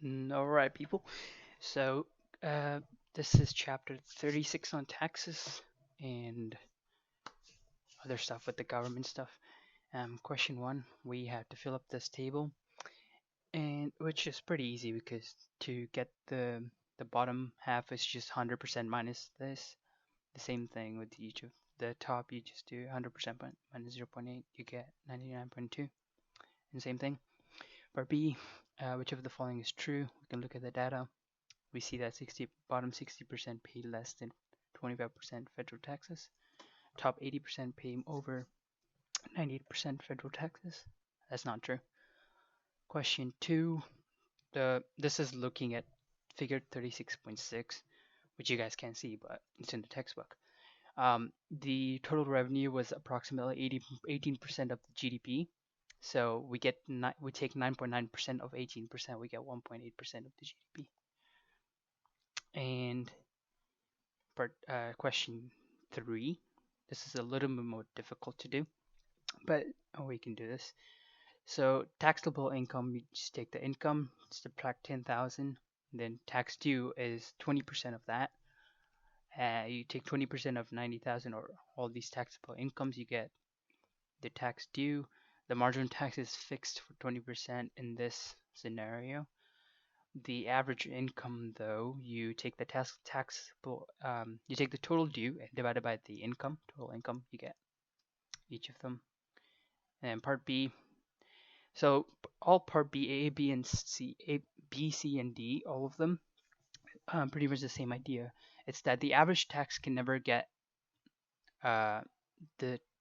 All right, people. So, uh, this is chapter 36 on taxes and other stuff with the government stuff. Question one, we have to fill up this table, and which is pretty easy because to get the bottom half is just 100% minus this. The same thing with each of the top, you just do 100% minus 0.8, you get 99.2. And same thing. For B, which of the following is true? We can look at the data. We see that bottom 60% pay less than 25% federal taxes. Top 80% pay over 98% federal taxes. That's not true. Question two. This is looking at figure 36.6, which you guys can't see, but it's in the textbook. The total revenue was approximately 18% of the GDP. So we take 9.9% of 18%, we get 1.8% of the GDP. And question three. This is a little bit more difficult to do, but we can do this. So taxable income, you just take the income, subtract 10,000, then tax due is 20% of that. You take 20% of 90,000 or all these taxable incomes, you get the tax due. The marginal tax is fixed for 20% in this scenario. The average income, though, you take the taxable, you take the total due and divided by the income, total income, you get each of them. And part B, so all part B, A, B, and C, A, B, C, and D, all of them, pretty much the same idea. It's that the average tax can uh,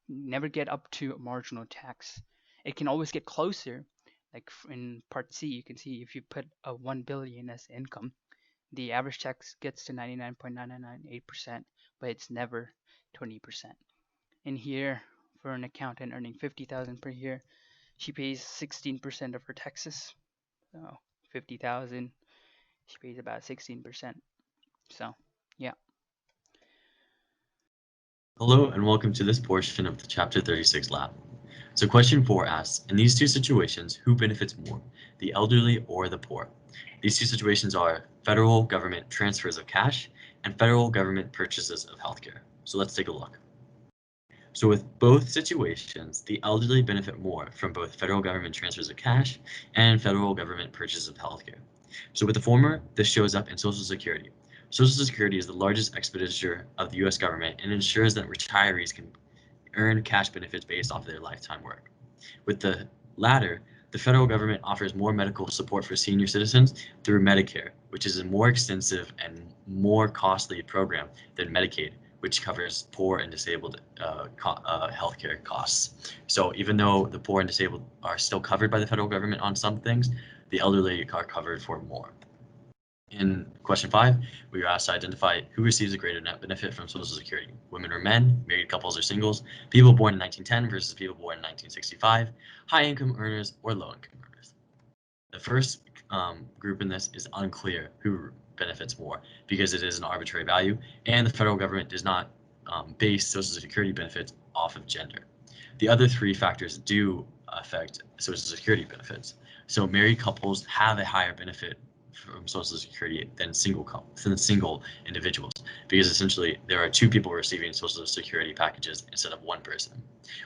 never get up to a marginal tax. It can always get closer. Like in part C, you can see if you put a 1 billion as income, the average tax gets to 99.9998%, but it's never 20%. In here, for an accountant earning 50,000 per year, she pays 16% of her taxes. So 50,000, she pays about 16%. So yeah. Hello and welcome to this portion of the Chapter 36 lab. So question 4 asks, in these two situations, who benefits more, the elderly or the poor? These two situations are federal government transfers of cash and federal government purchases of healthcare. So let's take a look. So with both situations, the elderly benefit more from both federal government transfers of cash and federal government purchases of healthcare. So with the former, this shows up in Social Security. Social Security is the largest expenditure of the US government and ensures that retirees can earn cash benefits based off of their lifetime work. With the latter, the federal government offers more medical support for senior citizens through Medicare, which is a more extensive and more costly program than Medicaid, which covers poor and disabled healthcare costs. So even though the poor and disabled are still covered by the federal government on some things, the elderly are covered for more. In question 5, we are asked to identify who receives a greater net benefit from Social Security. Women or men, married couples or singles, people born in 1910 versus people born in 1965, high-income earners or low-income earners. The first group in this is unclear who benefits more because it is an arbitrary value, and the federal government does not base Social Security benefits off of gender. The other three factors do affect Social Security benefits. So married couples have a higher benefit from Social Security than single individuals, because essentially there are two people receiving Social Security packages instead of one person.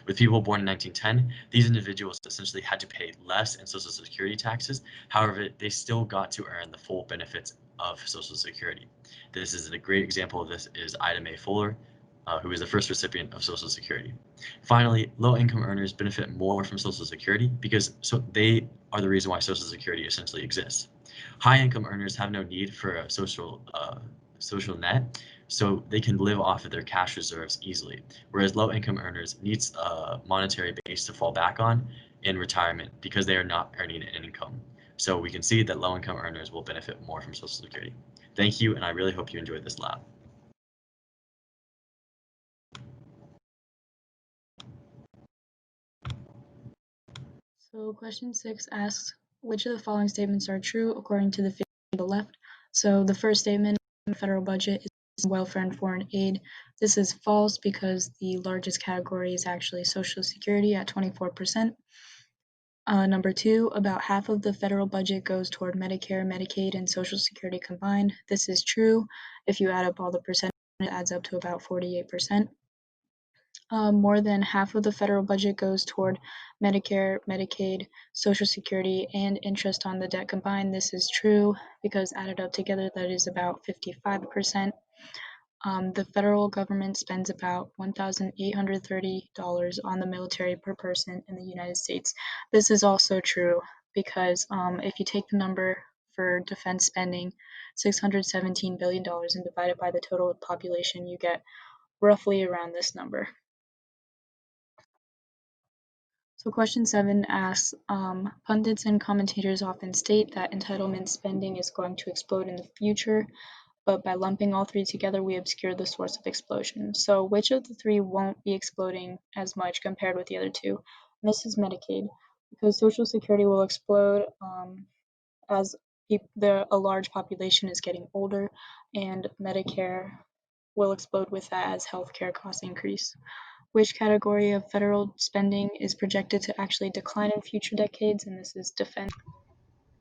With people born in 1910, these individuals essentially had to pay less in Social Security taxes. However, they still got to earn the full benefits of Social Security. This is a great example of this is Ida Mae Fuller, who is the first recipient of Social Security. Finally, low-income earners benefit more from Social Security because they are the reason why Social Security essentially exists. High-income earners have no need for a social net, so they can live off of their cash reserves easily, whereas low-income earners needs a monetary base to fall back on in retirement because they are not earning an income. So we can see that low-income earners will benefit more from Social Security. Thank you, and I really hope you enjoyed this lab. So question 6 asks, which of the following statements are true according to the figure on the left? So the first statement, the federal budget is welfare and foreign aid. This is false because the largest category is actually Social Security at 24%. Number 2, about half of the federal budget goes toward Medicare, Medicaid, and Social Security combined. This is true. If you add up all the percentages, it adds up to about 48%. More than half of the federal budget goes toward Medicare, Medicaid, Social Security, and interest on the debt combined. This is true because added up together, that is about 55%. The federal government spends about $1,830 on the military per person in the United States. This is also true because if you take the number for defense spending, $617 billion, and divide it by the total population, you get roughly around this number. So question 7 asks, pundits and commentators often state that entitlement spending is going to explode in the future, but by lumping all three together, we obscure the source of explosion. So which of the three won't be exploding as much compared with the other two? And this is Medicaid, because Social Security will explode as a large population is getting older, and Medicare will explode with that as healthcare costs increase. Which category of federal spending is projected to actually decline in future decades? And this is defense.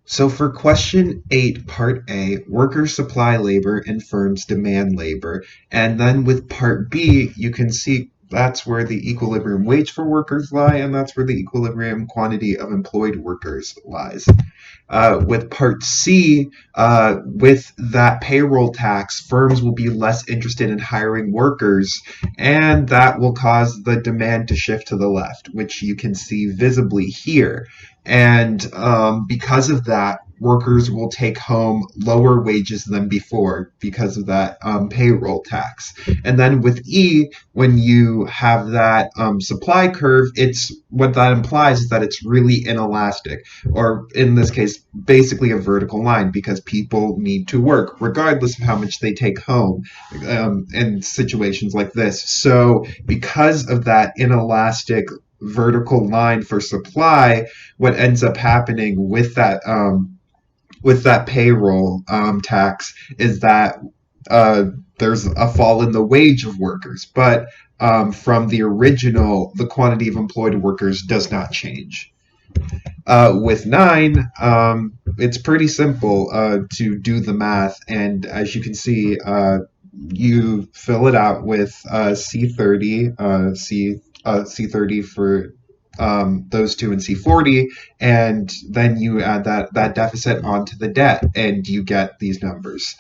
So for question 8, part A, workers supply labor and firms demand labor. And then with part B, you can see that's where the equilibrium wage for workers lie, and that's where the equilibrium quantity of employed workers lies. With part C, with that payroll tax, firms will be less interested in hiring workers, and that will cause the demand to shift to the left, which you can see visibly here. And because of that, workers will take home lower wages than before because of that payroll tax. And then with E, when you have that supply curve, it's what that implies is that it's really inelastic, or in this case, basically a vertical line, because people need to work regardless of how much they take home in situations like this. So because of that inelastic vertical line for supply, what ends up happening with that payroll tax is that there's a fall in the wage of workers, but from the original, the quantity of employed workers does not change. With 9, it's pretty simple to do the math, and as you can see, you fill it out with C30, C30 for those two in C40, and then you add that deficit onto the debt, and you get these numbers.